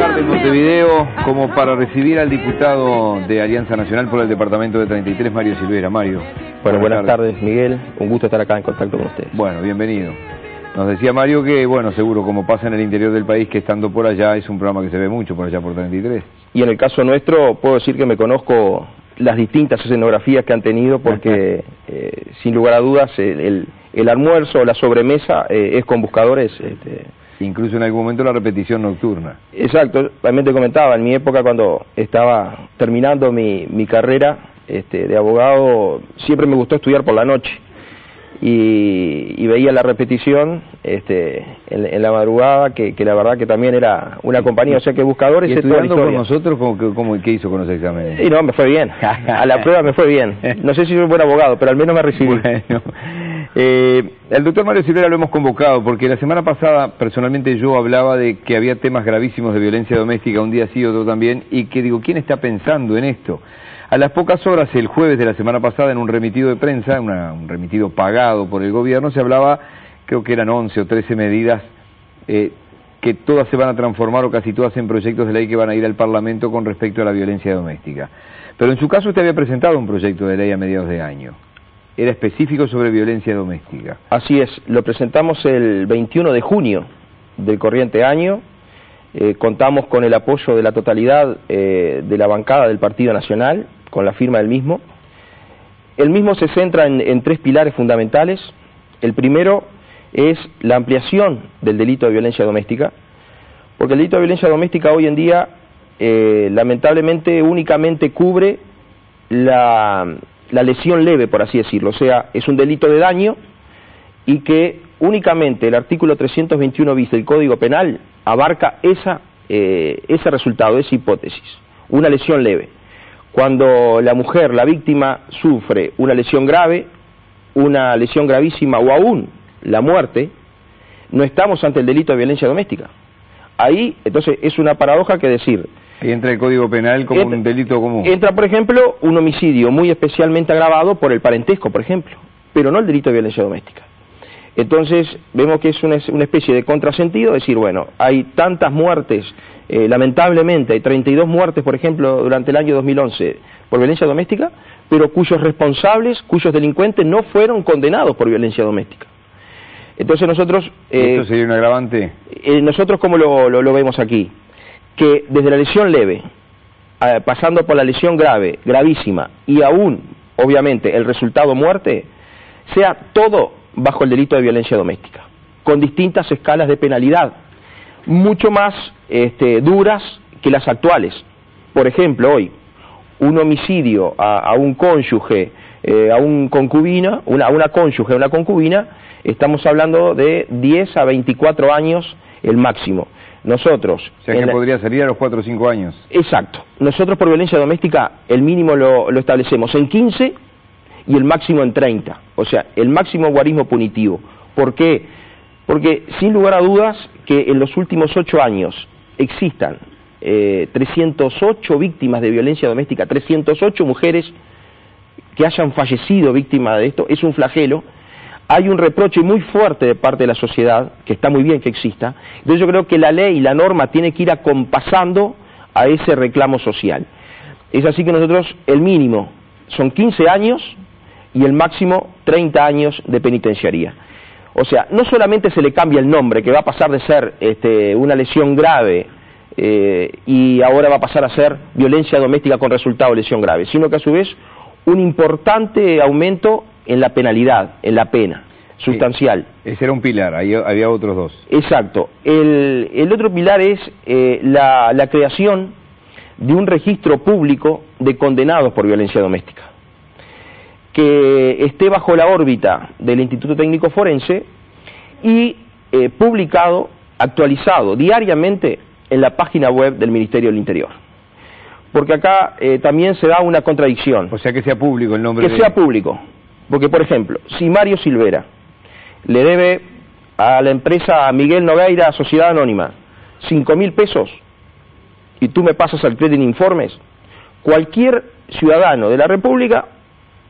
tarde en Montevideo, como para recibir al diputado de Alianza Nacional por el departamento de 33, Mario Silvera. Mario. Bueno, buenas tardes, Miguel. Un gusto estar acá en contacto con ustedes. Bueno, bienvenido. Nos decía Mario que, bueno, seguro como pasa en el interior del país, que estando por allá es un programa que se ve mucho por allá por 33. Y en el caso nuestro, puedo decir que me conozco las distintas escenografías que han tenido, porque sin lugar a dudas el almuerzo o la sobremesa es con buscadores. Incluso en algún momento la repetición nocturna. Exacto, también te comentaba, en mi época cuando estaba terminando mi carrera de abogado, siempre me gustó estudiar por la noche. Y veía la repetición en la madrugada, que la verdad que también era una compañía, o sea que buscadores... ¿Y estudiando con nosotros, qué hizo con los exámenes? Y no, me fue bien, a la prueba me fue bien. No sé si soy buen abogado, pero al menos me recibí. Bueno, el doctor Mario Silvera lo hemos convocado porque la semana pasada personalmente yo hablaba de que había temas gravísimos de violencia doméstica, un día sí, otro también, y que digo, ¿quién está pensando en esto? A las pocas horas, el jueves de la semana pasada, en un remitido de prensa, un remitido pagado por el gobierno, se hablaba, creo que eran 11 o 13 medidas, que todas se van a transformar o casi todas en proyectos de ley que van a ir al Parlamento con respecto a la violencia doméstica. Pero en su caso usted había presentado un proyecto de ley a mediados de año. Era específico sobre violencia doméstica. Así es, lo presentamos el 21 de junio del corriente año. Contamos con el apoyo de la totalidad de la bancada del Partido Nacional, con la firma del mismo. El mismo se centra en tres pilares fundamentales. El primero es la ampliación del delito de violencia doméstica, porque el delito de violencia doméstica hoy en día lamentablemente únicamente cubre la lesión leve, por así decirlo, o sea, es un delito de daño y que únicamente el artículo 321 bis del Código Penal abarca ese resultado, esa hipótesis, una lesión leve. Cuando la mujer, la víctima, sufre una lesión grave, una lesión gravísima o aún la muerte, no estamos ante el delito de violencia doméstica. Ahí, entonces, es una paradoja que decir... Ahí entra el Código Penal como un delito común. Entra, por ejemplo, un homicidio muy especialmente agravado por el parentesco, por ejemplo, pero no el delito de violencia doméstica. Entonces, vemos que es una especie de contrasentido, decir, bueno, hay tantas muertes, lamentablemente, hay 32 muertes, por ejemplo, durante el año 2011 por violencia doméstica, pero cuyos responsables, cuyos delincuentes no fueron condenados por violencia doméstica. Entonces nosotros... ¿Esto sería un agravante? Nosotros, ¿cómo lo vemos aquí? Que desde la lesión leve, pasando por la lesión grave, gravísima, y aún, obviamente, el resultado muerte, sea todo bajo el delito de violencia doméstica, con distintas escalas de penalidad, mucho más duras que las actuales. Por ejemplo, hoy, un homicidio a un cónyuge, a un concubino, una cónyuge, una concubina, estamos hablando de 10 a 24 años el máximo. Nosotros... O sea que podría salir a los 4 o 5 años. Exacto. Nosotros por violencia doméstica el mínimo lo establecemos en 15 y el máximo en 30. O sea, el máximo guarismo punitivo. ¿Por qué? Porque sin lugar a dudas que en los últimos 8 años existan 308 víctimas de violencia doméstica, 308 mujeres que hayan fallecido víctimas de esto, es un flagelo. Hay un reproche muy fuerte de parte de la sociedad, que está muy bien que exista. Entonces yo creo que la ley y la norma tiene que ir acompasando a ese reclamo social. Es así que nosotros, el mínimo son 15 años y el máximo 30 años de penitenciaría. O sea, no solamente se le cambia el nombre, que va a pasar de ser una lesión grave y ahora va a pasar a ser violencia doméstica con resultado de lesión grave, sino que a su vez un importante aumento en la penalidad, en la pena, sustancial. Sí, ese era un pilar, había otros dos. Exacto. El otro pilar es la creación de un registro público de condenados por violencia doméstica, que esté bajo la órbita del Instituto Técnico Forense y publicado, actualizado diariamente en la página web del Ministerio del Interior. Porque acá también se da una contradicción. O sea, que sea público el nombre. Que sea público. Porque, por ejemplo, si Mario Silvera le debe a la empresa Miguel Nogueira, Sociedad Anónima, 5.000 pesos, y tú me pasas al clearing informes, cualquier ciudadano de la República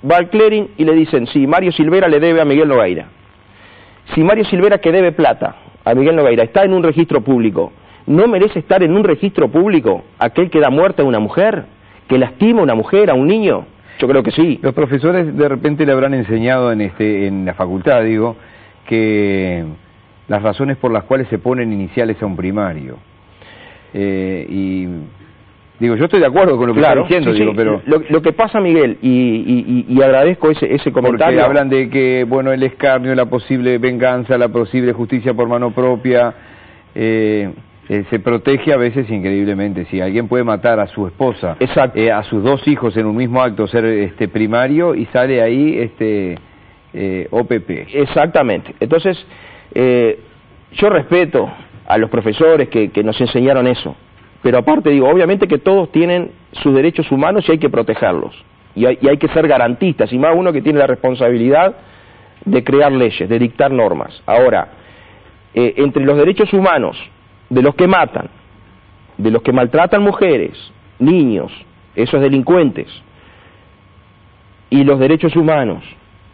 va al clearing y le dicen, si Mario Silvera le debe a Miguel Nogueira. Si Mario Silvera, que debe plata a Miguel Nogueira, está en un registro público ¿No merece estar en un registro público aquel que da muerte a una mujer, que lastima a una mujer, a un niño? Yo creo que sí. Los profesores de repente le habrán enseñado en la facultad, digo, que las razones por las cuales se ponen iniciales a un primario. Y digo, yo estoy de acuerdo con lo que está diciendo, sí, digo, sí. Pero lo que pasa, Miguel, y agradezco ese comentario. Porque hablan de que, bueno, el escarnio, la posible venganza, la posible justicia por mano propia, se protege a veces increíblemente. Si alguien puede matar a su esposa, a sus dos hijos en un mismo acto, ser primario, y sale ahí OPP. Exactamente. Entonces, yo respeto a los profesores que nos enseñaron eso, pero aparte digo, obviamente que todos tienen sus derechos humanos y hay que protegerlos, y hay que ser garantistas, y más uno que tiene la responsabilidad de crear leyes, de dictar normas. Ahora, entre los derechos humanos de los que matan, de los que maltratan mujeres, niños, esos delincuentes, y los derechos humanos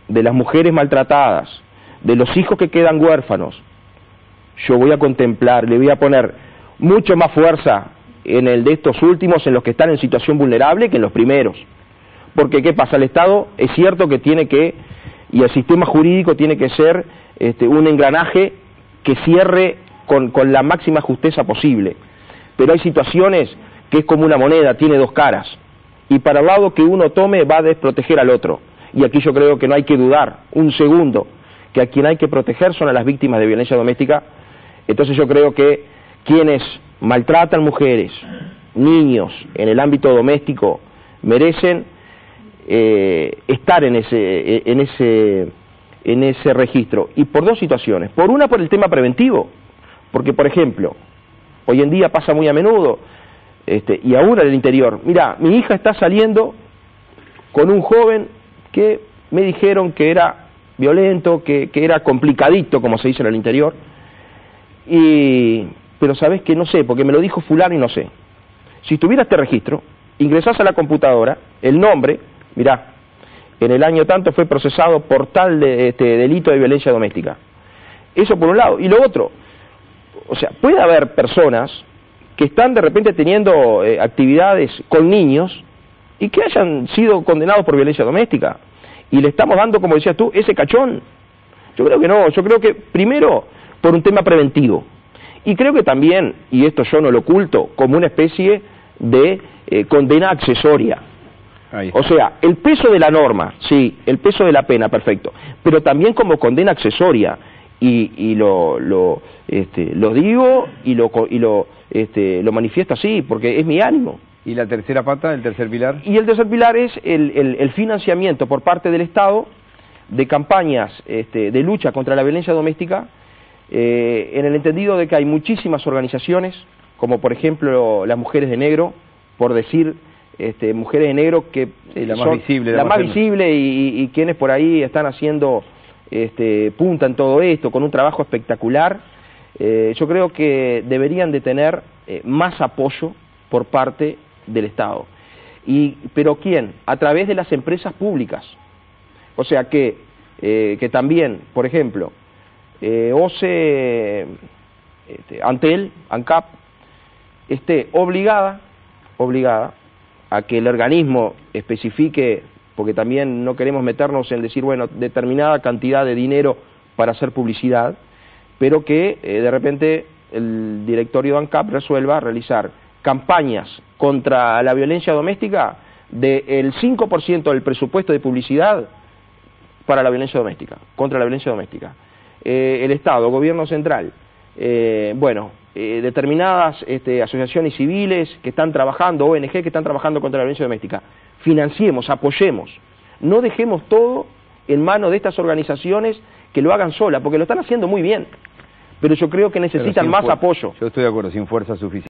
de las mujeres maltratadas, de los hijos que quedan huérfanos, yo voy a contemplar, le voy a poner mucho más fuerza en el de estos últimos, en los que están en situación vulnerable, que en los primeros. Porque, ¿qué pasa? El Estado es cierto que tiene que, y el sistema jurídico tiene que ser un engranaje que cierre con la máxima justeza posible. Pero hay situaciones que es como una moneda, tiene dos caras, y para el lado que uno tome va a desproteger al otro. Y aquí yo creo que no hay que dudar un segundo que a quien hay que proteger son a las víctimas de violencia doméstica. Entonces yo creo que quienes maltratan mujeres, niños en el ámbito doméstico merecen estar en ese registro, y por dos situaciones. Por una, por el tema preventivo, porque por ejemplo hoy en día pasa muy a menudo, y aún en el interior, mira, mi hija está saliendo con un joven que me dijeron que era violento, que era complicadito, como se dice en el interior, pero sabes que no sé, porque me lo dijo fulano y no sé. Si tuviera este registro, ingresás a la computadora, el nombre, mirá, en el año tanto fue procesado por tal delito de violencia doméstica. Eso por un lado. Y lo otro, o sea, puede haber personas que están de repente teniendo actividades con niños y que hayan sido condenados por violencia doméstica, y le estamos dando, como decías tú, ese cachón. Yo creo que no, yo creo que primero por un tema preventivo, y creo que también, y esto yo no lo oculto, como una especie de condena accesoria. O sea, el peso de la norma, sí, el peso de la pena, perfecto, pero también como condena accesoria, y lo digo y lo manifiesto así, porque es mi ánimo. ¿Y la tercera pata, el tercer pilar? Y el tercer pilar es el financiamiento por parte del Estado de campañas de lucha contra la violencia doméstica, en el entendido de que hay muchísimas organizaciones, como por ejemplo las Mujeres de Negro, por decir Mujeres de Negro, que la más son visible, la más visible, y quienes por ahí están haciendo punta en todo esto, con un trabajo espectacular. Yo creo que deberían de tener más apoyo por parte del Estado. ¿Pero quién? A través de las empresas públicas. O sea que también, por ejemplo, OCE, Antel, ANCAP, esté obligada a que el organismo especifique, porque también no queremos meternos en decir, bueno, determinada cantidad de dinero para hacer publicidad, pero que de repente el directorio de ANCAP resuelva realizar campañas contra la violencia doméstica del 5% del presupuesto de publicidad para la violencia doméstica, contra la violencia doméstica. El Estado, Gobierno Central, determinadas asociaciones civiles que están trabajando, ONG que están trabajando contra la violencia doméstica, financiemos, apoyemos, no dejemos todo en manos de estas organizaciones que lo hagan sola, porque lo están haciendo muy bien, pero yo creo que necesitan más apoyo. Yo estoy de acuerdo, sin fuerza suficiente.